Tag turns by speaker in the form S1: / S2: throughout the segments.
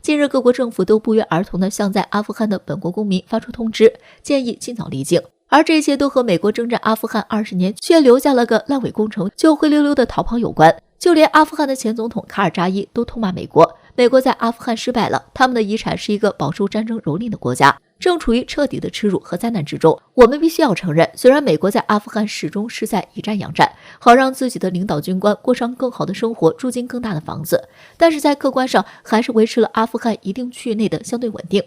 S1: 近日，各国政府都不约而同地向在阿富汗的本国公民发出通知，建议尽早离境。而这些都和美国征战阿富汗20年却留下了个烂尾工程就灰溜溜的逃跑有关。就连阿富汗的前总统卡尔扎伊都痛骂美国在阿富汗失败了，他们的遗产是一个饱受战争蹂躏的国家，正处于彻底的耻辱和灾难之中。我们必须要承认，虽然美国在阿富汗始终是在以战养战，好让自己的领导军官过上更好的生活，住进更大的房子，但是在客观上还是维持了阿富汗一定区域内的相对稳定。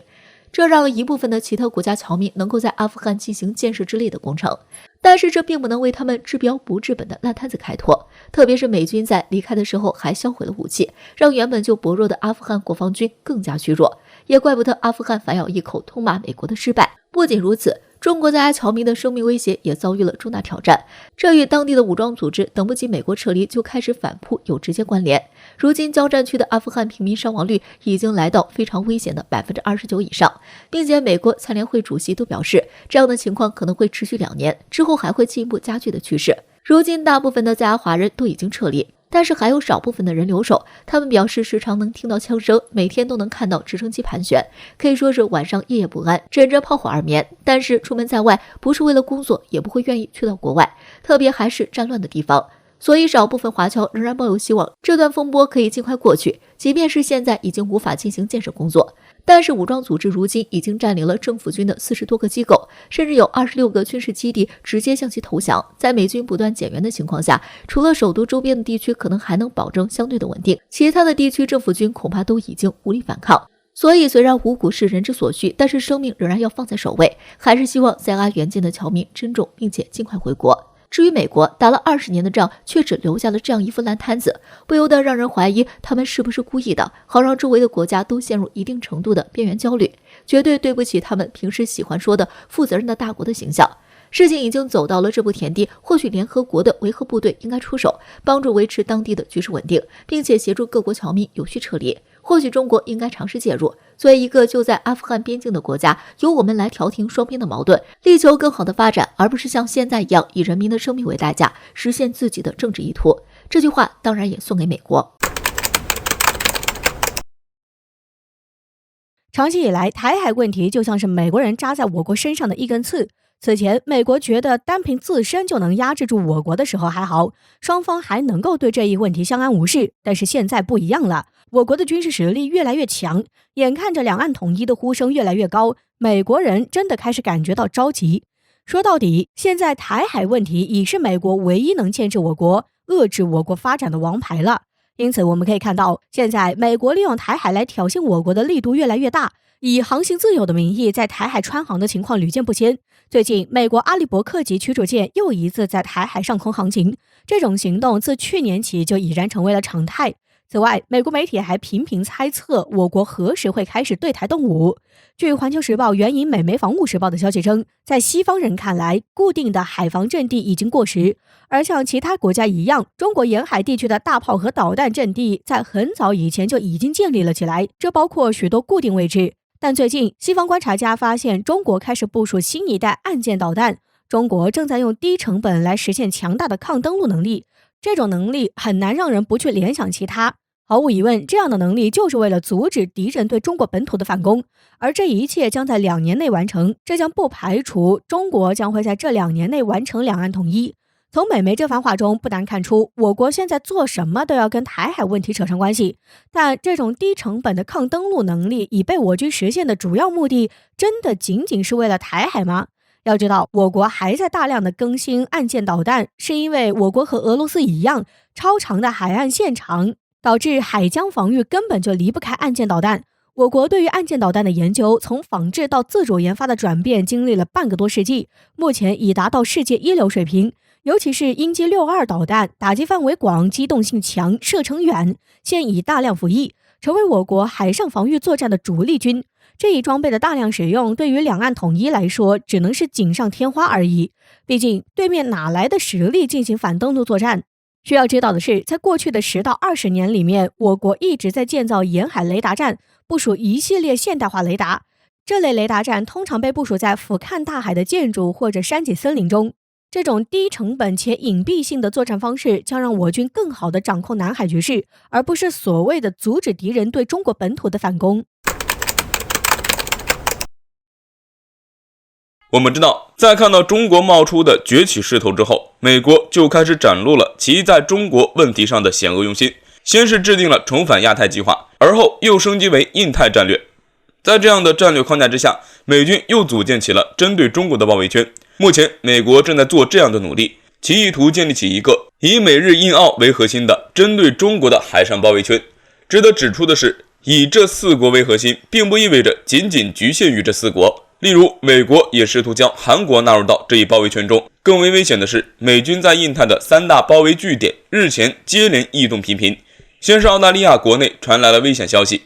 S1: 这让一部分的其他国家侨民能够在阿富汗进行建设之类的工程，但是这并不能为他们治标不治本的烂摊子开脱。特别是美军在离开的时候还销毁了武器，让原本就薄弱的阿富汗国防军更加虚弱，也怪不得阿富汗反咬一口痛骂美国的失败。不仅如此，中国在阿侨民的生命威胁也遭遇了重大挑战，这与当地的武装组织等不及美国撤离就开始反扑有直接关联。如今交战区的阿富汗平民伤亡率已经来到非常危险的29%以上，并且美国参联会主席都表示，这样的情况可能会持续2年，之后还会进一步加剧的趋势。如今大部分的在阿华人都已经撤离，但是还有少部分的人留守，他们表示时常能听到枪声，每天都能看到直升机盘旋，可以说是晚上夜夜不安，枕着炮火而眠。但是出门在外不是为了工作，也不会愿意去到国外，特别还是战乱的地方。所以少部分华侨仍然抱有希望，这段风波可以尽快过去，即便是现在已经无法进行建设工作。但是武装组织如今已经占领了政府军的40多个机构，甚至有26个军事基地直接向其投降。在美军不断减员的情况下，除了首都周边的地区可能还能保证相对的稳定，其他的地区政府军恐怕都已经无力反抗。所以虽然五谷是人之所需，但是生命仍然要放在首位，还是希望在阿援建的侨民珍重并且尽快回国。至于美国打了20年的仗，却只留下了这样一副烂摊子，不由得让人怀疑他们是不是故意的，好让周围的国家都陷入一定程度的边缘焦虑，绝对对不起他们平时喜欢说的负责任的大国的形象。事情已经走到了这步田地，或许联合国的维和部队应该出手，帮助维持当地的局势稳定，并且协助各国侨民有序撤离。或许中国应该尝试介入，作为一个就在阿富汗边境的国家，由我们来调停双边的矛盾，力求更好的发展，而不是像现在一样以人民的生命为代价，实现自己的政治意图。这句话当然也送给美国。
S2: 长期以来，台海问题就像是美国人扎在我国身上的一根刺。此前，美国觉得单凭自身就能压制住我国的时候还好，双方还能够对这一问题相安无事。但是现在不一样了，我国的军事实力越来越强，眼看着两岸统一的呼声越来越高，美国人真的开始感觉到着急。说到底，现在台海问题已是美国唯一能牵制我国、遏制我国发展的王牌了。因此我们可以看到，现在美国利用台海来挑衅我国的力度越来越大，以航行自由的名义在台海穿航的情况屡见不鲜。最近，美国阿利伯克级驱逐舰又一次在台海上空航行，这种行动自去年起就已然成为了常态。此外，美国媒体还频频猜测我国何时会开始对台动武。据《环球时报》援引美媒防务时报的消息称，在西方人看来，固定的海防阵地已经过时，而像其他国家一样，中国沿海地区的大炮和导弹阵地在很早以前就已经建立了起来，这包括许多固定位置。但最近，西方观察家发现中国开始部署新一代岸舰导弹，中国正在用低成本来实现强大的抗登陆能力，这种能力很难让人不去联想其他。毫无疑问，这样的能力就是为了阻止敌人对中国本土的反攻，而这一切将在2年内完成，这将不排除中国将会在这2年内完成两岸统一。从美媒这番话中不难看出，我国现在做什么都要跟台海问题扯上关系，但这种低成本的抗登陆能力已被我军实现的主要目的，真的仅仅是为了台海吗？要知道，我国还在大量的更新岸舰导弹，是因为我国和俄罗斯一样，超长的海岸线长，导致海疆防御根本就离不开岸舰导弹。我国对于岸舰导弹的研究，从仿制到自主研发的转变经历了半个多世纪，目前已达到世界一流水平。尤其是鹰击62导弹，打击范围广，机动性强，射程远，现已大量服役，成为我国海上防御作战的主力军。这一装备的大量使用，对于两岸统一来说，只能是锦上添花而已。毕竟对面哪来的实力进行反登陆作战？需要知道的是，在过去的10到20年里面，我国一直在建造沿海雷达站，部署一系列现代化雷达。这类雷达站通常被部署在俯瞰大海的建筑或者山脊森林中。这种低成本且隐蔽性的作战方式将让我军更好地掌控南海局势，而不是所谓的阻止敌人对中国本土的反攻。
S3: 我们知道，在看到中国冒出的崛起势头之后，美国就开始展露了其在中国问题上的险恶用心，先是制定了重返亚太计划，而后又升级为印太战略。在这样的战略框架之下，美军又组建起了针对中国的包围圈。目前美国正在做这样的努力，其意图建立起一个以美日印澳为核心的针对中国的海上包围圈。值得指出的是，以这4国为核心并不意味着仅仅局限于这4国，例如美国也试图将韩国纳入到这一包围圈中。更为危险的是，美军在印太的3大包围据点日前接连异动频频。先是澳大利亚国内传来了危险消息，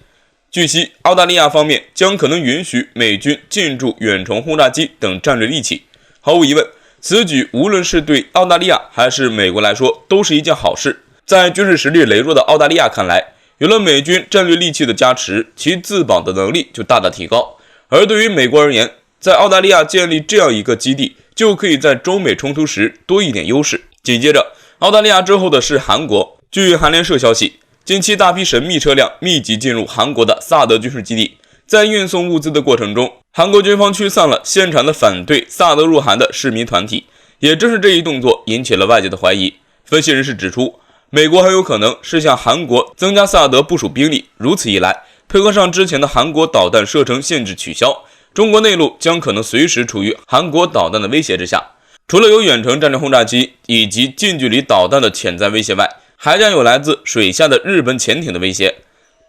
S3: 据悉澳大利亚方面将可能允许美军进驻远程轰炸机等战略利器。毫无疑问，此举无论是对澳大利亚还是美国来说都是一件好事。在军事实力羸弱的澳大利亚看来，有了美军战略利器的加持，其自保的能力就大大提高。而对于美国而言，在澳大利亚建立这样一个基地，就可以在中美冲突时多一点优势。紧接着，澳大利亚之后的是韩国。据韩联社消息，近期大批神秘车辆密集进入韩国的萨德军事基地，在运送物资的过程中，韩国军方驱散了现场的反对萨德入韩的市民团体。也正是这一动作引起了外界的怀疑。分析人士指出，美国很有可能是向韩国增加萨德部署兵力，如此一来，配合上之前的韩国导弹射程限制取消，中国内陆将可能随时处于韩国导弹的威胁之下。除了有远程战略轰炸机以及近距离导弹的潜在威胁外，还将有来自水下的日本潜艇的威胁。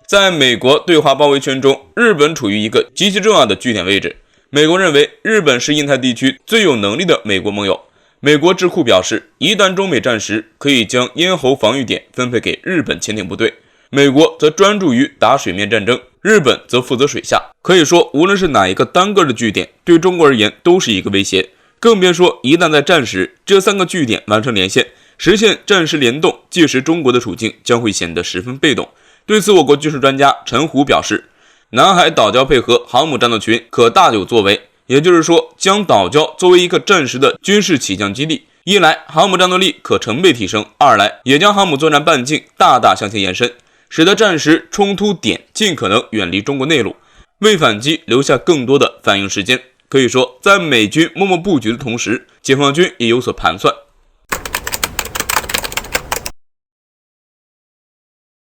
S3: 在美国对华包围圈中，日本处于一个极其重要的据点位置。美国认为日本是印太地区最有能力的美国盟友。美国智库表示，一旦中美战时，可以将咽喉防御点分配给日本潜艇部队，美国则专注于打水面战争，日本则负责水下。可以说，无论是哪一个单个的据点，对中国而言都是一个威胁。更别说一旦在战时，这3个据点完成连线，实现战时联动，届时中国的处境将会显得十分被动。对此，我国军事专家陈虎表示，南海岛礁配合航母战斗群可大有作为，也就是说，将岛礁作为一个战时的军事起降基地，一来航母战斗力可成倍提升，二来也将航母作战半径大大向前延伸，使得战时冲突点尽可能远离中国内陆，为反击留下更多的反应时间。可以说，在美军默默布局的同时，解放军也有所盘算。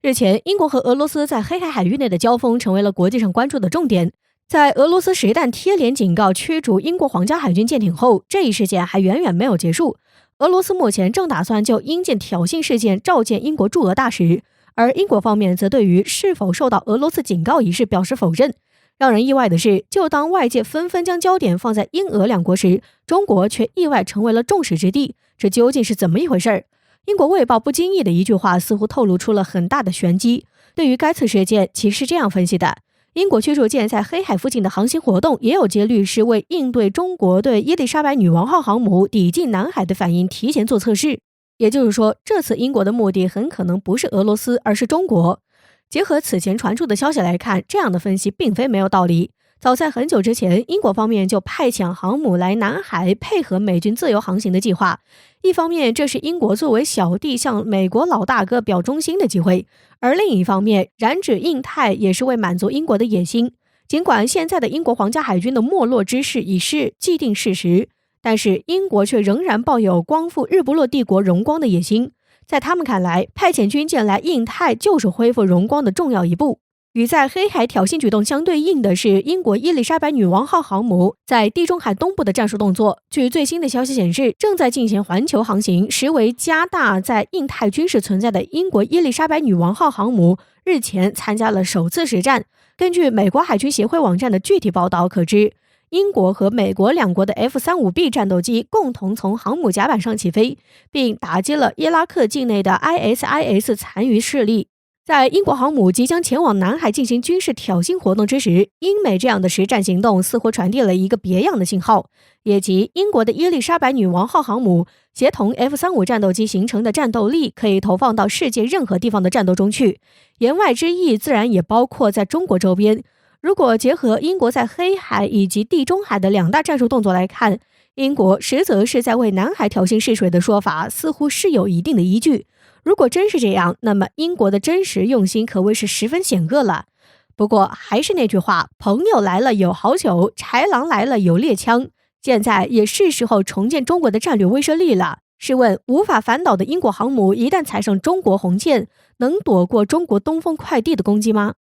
S2: 日前，英国和俄罗斯在黑海海域内的交锋成为了国际上关注的重点。在俄罗斯实弹贴脸警告驱逐英国皇家海军舰艇后，这一事件还远远没有结束。俄罗斯目前正打算就英舰挑衅事件召见英国驻俄大使，而英国方面则对于是否受到俄罗斯警告一事表示否认。让人意外的是，就当外界纷纷将焦点放在英俄两国时，中国却意外成为了众矢之的。这究竟是怎么一回事？英国卫报不经意的一句话似乎透露出了很大的玄机。对于该次事件，其是这样分析的：英国驱逐舰在黑海附近的航行活动也有几率是为应对中国对伊丽莎白女王号航母抵近南海的反应提前做测试。也就是说，这次英国的目的很可能不是俄罗斯，而是中国。结合此前传出的消息来看，这样的分析并非没有道理。早在很久之前，英国方面就派遣航母来南海配合美军自由航行的计划。一方面，这是英国作为小弟向美国老大哥表忠心的机会，而另一方面，染指印太也是为满足英国的野心。尽管现在的英国皇家海军的没落之势已是既定事实，但是英国却仍然抱有光复日不落帝国荣光的野心。在他们看来，派遣军舰来印太就是恢复荣光的重要一步。与在黑海挑衅举动相对应的是，英国伊丽莎白女王号航母在地中海东部的战术动作。据最新的消息显示，正在进行环球航行，实为加大在印太军事存在的英国伊丽莎白女王号航母日前参加了首次实战。根据美国海军协会网站的具体报道可知，英国和美国两国的 F-35B 战斗机共同从航母甲板上起飞，并打击了伊拉克境内的 ISIS 残余势力。在英国航母即将前往南海进行军事挑衅活动之时，英美这样的实战行动似乎传递了一个别样的信号，也即英国的伊丽莎白女王号航母协同 F-35战斗机形成的战斗力可以投放到世界任何地方的战斗中去。言外之意自然也包括在中国周边。如果结合英国在黑海以及地中海的两大战术动作来看，英国实则是在为南海挑衅试水的说法似乎是有一定的依据。如果真是这样，那么英国的真实用心可谓是十分险恶了。不过还是那句话，朋友来了有好酒，豺狼来了有猎枪，现在也是时候重建中国的战略威慑力了。试问无法反导的英国航母一旦踩上中国红线，能躲过中国东风快递的攻击吗？